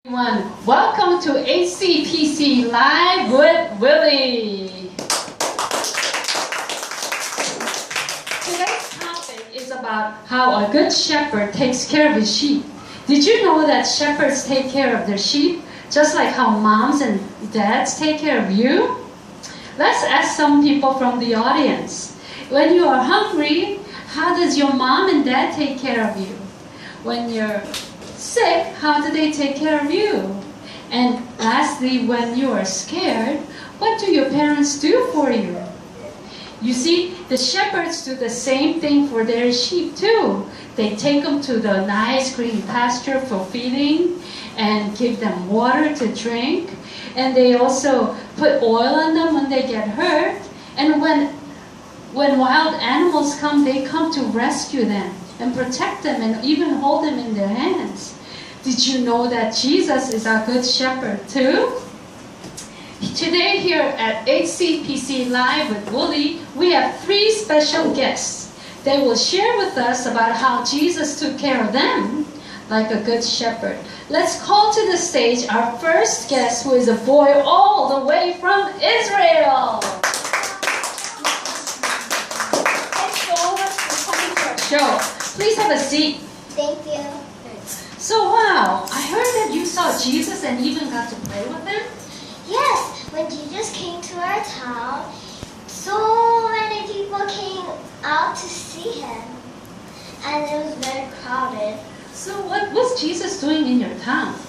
Everyone, welcome to HCPC Live with Willie. Today's topic is about how a good shepherd takes care of his sheep. Did you know that shepherds take care of their sheep just like how moms and dads take care of you? Let's ask some people from the audience. When you are hungry, how does your mom and dad take care of you? When you're sick, how do they take care of you? And lastly, when you are scared, what do your parents do for you? You see, the shepherds do the same thing for their sheep too. They take them to the nice green pasture for feeding and give them water to drink. And they also put oil on them when they get hurt. And when wild animals come, they come to rescue them and protect them and even hold them in their hands. Did you know that Jesus is our good shepherd too? Today here at HCPC Live with Willie, we have 3 special guests. They will share with us about how Jesus took care of them like a good shepherd. Let's call to the stage our first guest, who is a boy all the way from Israel. Thanks so much for coming to our show. Please have a seat. Thank you. So wow, I heard that you saw Jesus and even got to play with him? Yes, when Jesus came to our town, so many people came out to see him. And it was very crowded. So what was Jesus doing in your town?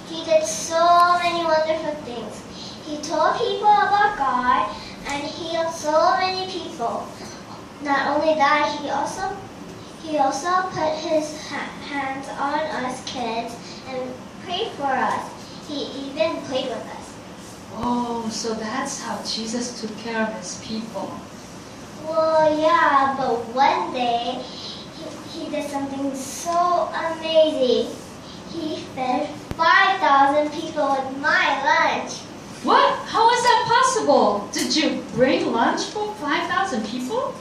He did so many wonderful things. He told people about God and healed so many people. Not only that, he also put his hands on us kids and prayed for us. He even played with us. Oh, so that's how Jesus took care of his people. Well, yeah, but one day he did something so amazing. He fed 5,000 people with my lunch. What? How is that possible? Did you bring lunch for 5,000 people?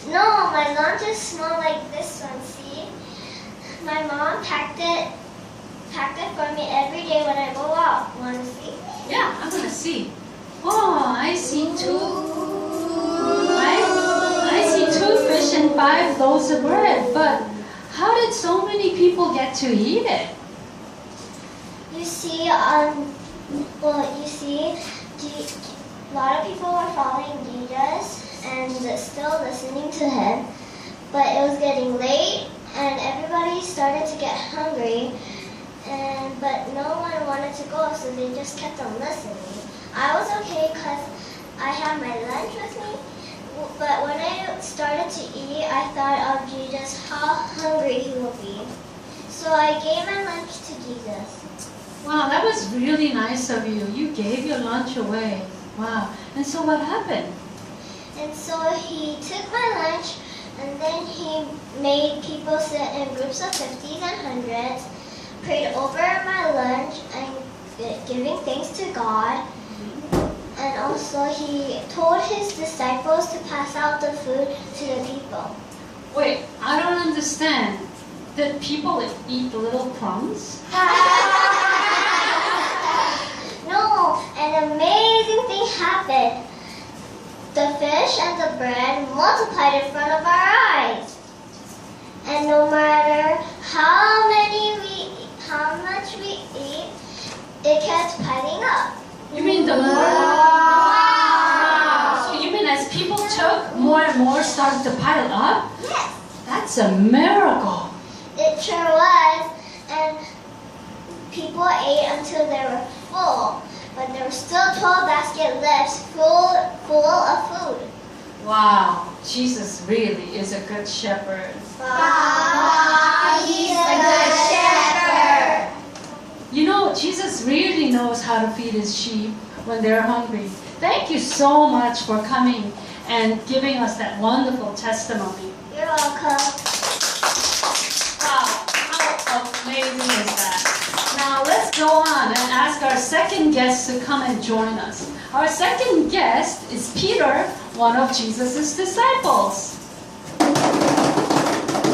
No, my lunch is small like this one, see? My mom packed it for me every day when I go out. Want to see? Yeah, I'm gonna see. Oh, I see 2. I see 2 fish and 5 loaves of bread. But how did so many people get to eat it? You see, a lot of people were following Jesus and still listening to him, but it was getting late and everybody started to get hungry, but no one wanted to go, so they just kept on listening. I was okay because I had my lunch with me, but when I started to eat, I thought of Jesus, how hungry he will be. So I gave my lunch to Jesus. Wow, that was really nice of you. You gave your lunch away. Wow. And so what happened? And so he took my lunch, and then he made people sit in groups of 50s and 100s, prayed over my lunch and giving thanks to God. And also he told his disciples to pass out the food to the people. Wait, I don't understand. Did people eat little crumbs? No, an amazing thing happened. The fish and the bread multiplied in front of our eyes. And no matter how much we eat, it kept piling up. You mean the more? Wow. So you mean as people took, more and more started to pile up? Yes. That's a miracle. It sure was. And people ate until they were full. But there were still 12 basket left full of food. Wow, Jesus really is a good shepherd. He's a good shepherd. You know, Jesus really knows how to feed his sheep when they're hungry. Thank you so much for coming and giving us that wonderful testimony. You're welcome. Wow, how amazing is that? Now let's go on and ask our second guest to come and join us. Our second guest is Peter, one of Jesus' disciples.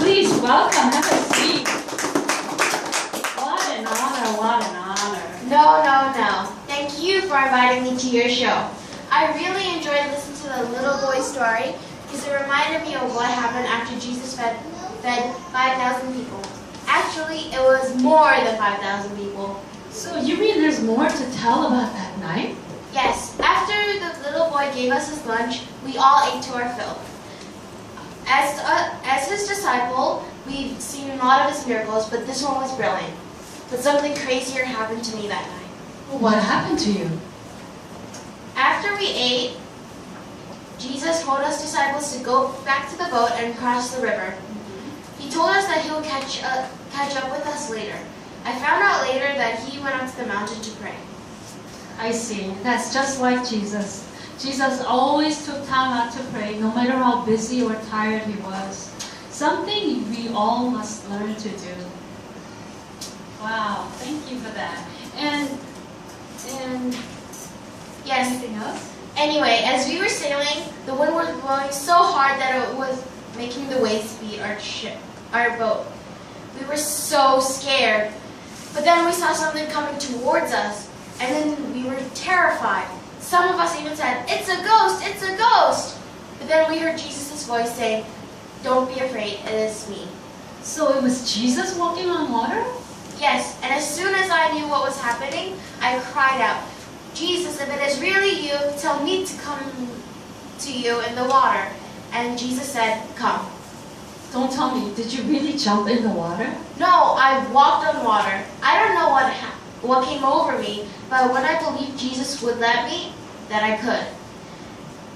Please welcome, have a seat. What an honor, what an honor. for inviting me to your show. I really enjoyed listening to the little boy's story because it reminded me of what happened after Jesus fed 5,000 people. Actually, it was more than 5,000 people. So you mean there's more to tell about that night? Yes, after the little boy gave us his lunch, we all ate to our fill. As his disciple, we've seen a lot of his miracles, but this one was brilliant. But something crazier happened to me that night. What happened to you? After we ate, Jesus told us disciples to go back to the boat and cross the river. He told us that he would catch up with us later. I found out later that he went up to the mountain to pray. I see. That's just like Jesus. Jesus always took time out to pray, no matter how busy or tired he was. Something we all must learn to do. Wow, thank you for that. And Yes. anything else? Anyway, as we were sailing, the wind was blowing so hard that it was making the waves beat our boat. We were so scared. But then we saw something coming towards us, and then we were terrified. Some of us even said, "It's a ghost! It's a ghost!" But then we heard Jesus' voice saying, "Don't be afraid, it is me." So it was Jesus walking on water? Yes, and as soon as I knew what was happening, I cried out, "Jesus, if it is really you, tell me to come to you in the water." And Jesus said, "Come." Don't tell me, did you really jump in the water? No, I walked on water. I don't know what came over me, but when I believed Jesus would let me, that I could.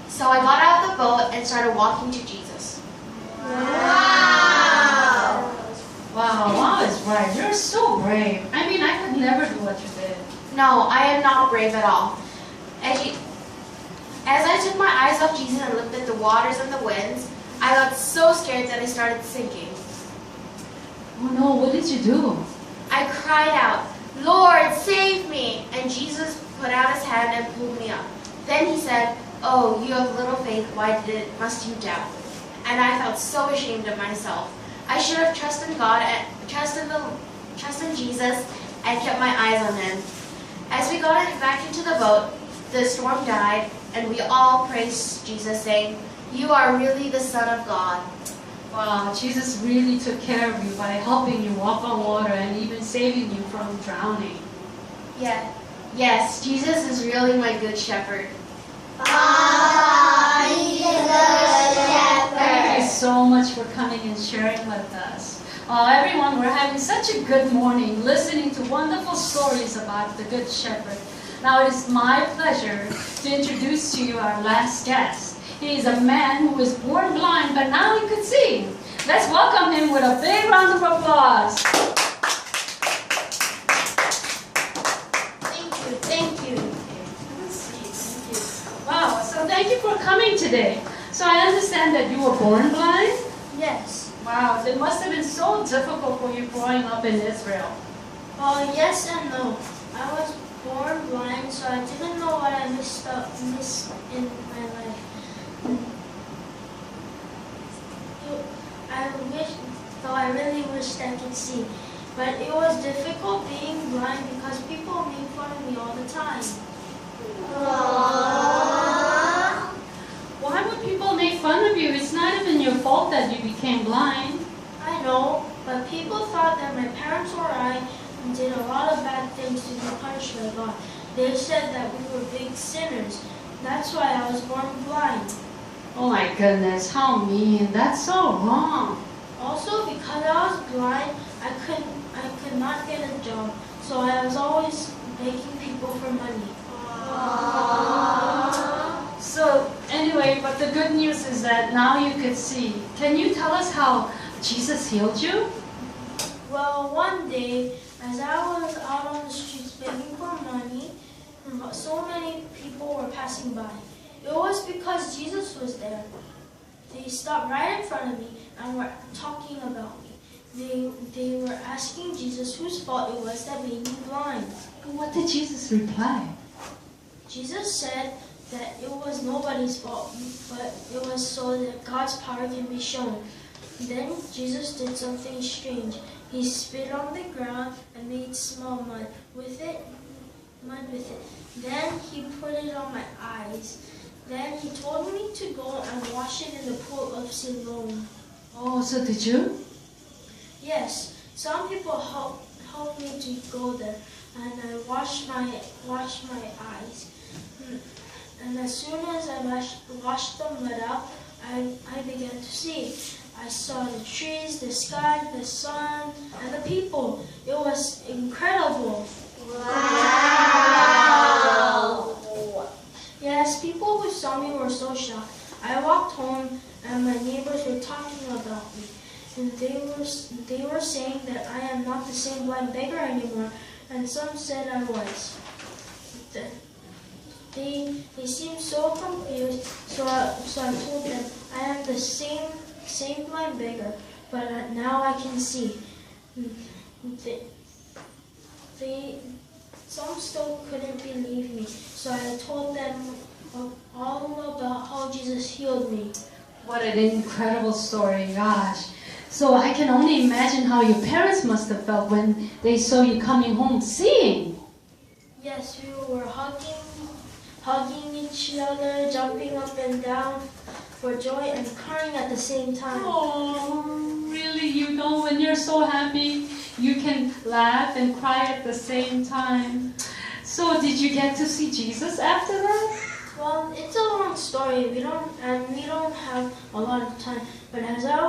So I got out of the boat and started walking to Jesus. Wow! Wow is right. You're so brave. I mean, I could never do what you did. No, I am not brave at all. As I took my eyes off Jesus and looked at the waters and the winds, I got so scared that I started sinking. Oh no, what did you do? I cried out, "Lord, save me!" And Jesus put out his hand and pulled me up. Then he said, "Oh, you have little faith, why must you doubt?" And I felt so ashamed of myself. I should have trusted God and trusted Jesus and kept my eyes on him. As we got back into the boat, the storm died, and we all praised Jesus, saying, "You are really the Son of God." Wow, Jesus really took care of you by helping you walk on water and even saving you from drowning. Yeah. Yes, Jesus is really my good shepherd. He's a good shepherd. Thank you so much for coming and sharing with us. Everyone, we're having such a good morning listening to wonderful stories about the Good Shepherd. Now it is my pleasure to introduce to you our last guest. He is a man who was born blind, but now he could see. Let's welcome him with a big round of applause. Thank you. Wow, so thank you for coming today. So I understand that you were born blind? Yes. Wow, it must have been so difficult for you growing up in Israel. Yes and no. I was born blind, so I didn't know what I missed in my life. I really wished I could see. But it was difficult being blind because people made fun of me all the time. Aww. Why would people make fun of you? It's not even your fault that you became blind. I know, but people thought that my parents or I did a lot of bad things to be punished by God. They said that we were big sinners. That's why I was born blind. Oh my goodness, how mean. That's so wrong. Also, because I was blind, I could not get a job, so I was always begging people for money. Aww. So anyway, but the good news is that now you could see. Can you tell us how Jesus healed you? Well, one day, as I was out on the streets begging for money, so many people were passing by. It was because Jesus was there. They stopped right in front of me and were talking about me. They were asking Jesus whose fault it was that made me blind. What did Jesus reply? Jesus said that it was nobody's fault, but it was so that God's power can be shown. Then Jesus did something strange. He spit on the ground and made small mud with it. Then he put it on my eyes. Then he told me to go and wash it in the pool of Siloam. Oh, so did you? Yes, some people helped me to go there, and I washed my eyes. And as soon as I washed them out, I began to see. I saw the trees, the sky, the sun, and the people. It was incredible. Wow! Yes, people who saw me were so shocked. I walked home and my neighbors were talking about me. And they were saying that I am not the same blind beggar anymore, and some said I was. They seemed so confused, so I told them I am the same blind beggar, but now I can see. Some still couldn't believe me, so I told them all about how Jesus healed me. What an incredible story, gosh. So I can only imagine how your parents must have felt when they saw you coming home seeing. Yes, we were hugging each other, jumping up and down for joy and crying at the same time. Oh, really? You know, when you're so happy, you can laugh and cry at the same time. So did you get to see Jesus after that? Well, it's a long story. We don't have a lot of time. But as I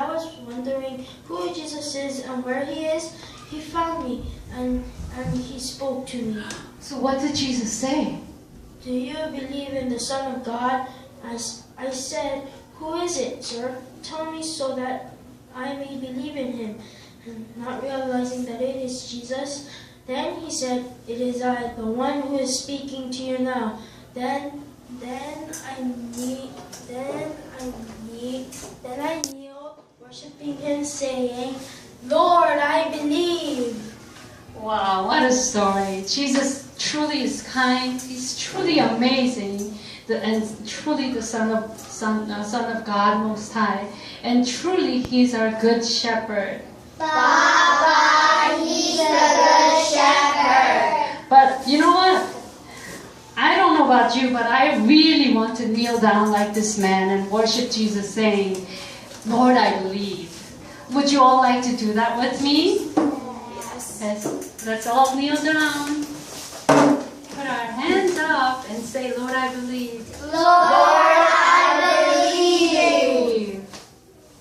was wondering who Jesus is and where he is, he found me and he spoke to me. So what did Jesus say? Do you believe in the Son of God? I said, who is it, sir? Tell me so that I may believe in him. And not realizing that it is Jesus, then he said, it is I, the one who is speaking to you now. Then I kneeled, worshiping him, saying, Lord, I believe. Wow, what a story. Jesus truly is kind. He's truly amazing. And truly the Son of God Most High. And truly He's our good shepherd. Papa, he's a good shepherd. But you know what? I don't know about you, but I really want to kneel down like this man and worship Jesus saying, Lord, I believe. Would you all like to do that with me? Yes. Let's all kneel down. Put our hands up and say, Lord, I believe. Lord, I believe.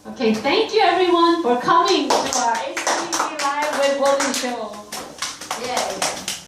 Okay, thank you everyone for coming to our HTV Live with Willie show. Yay.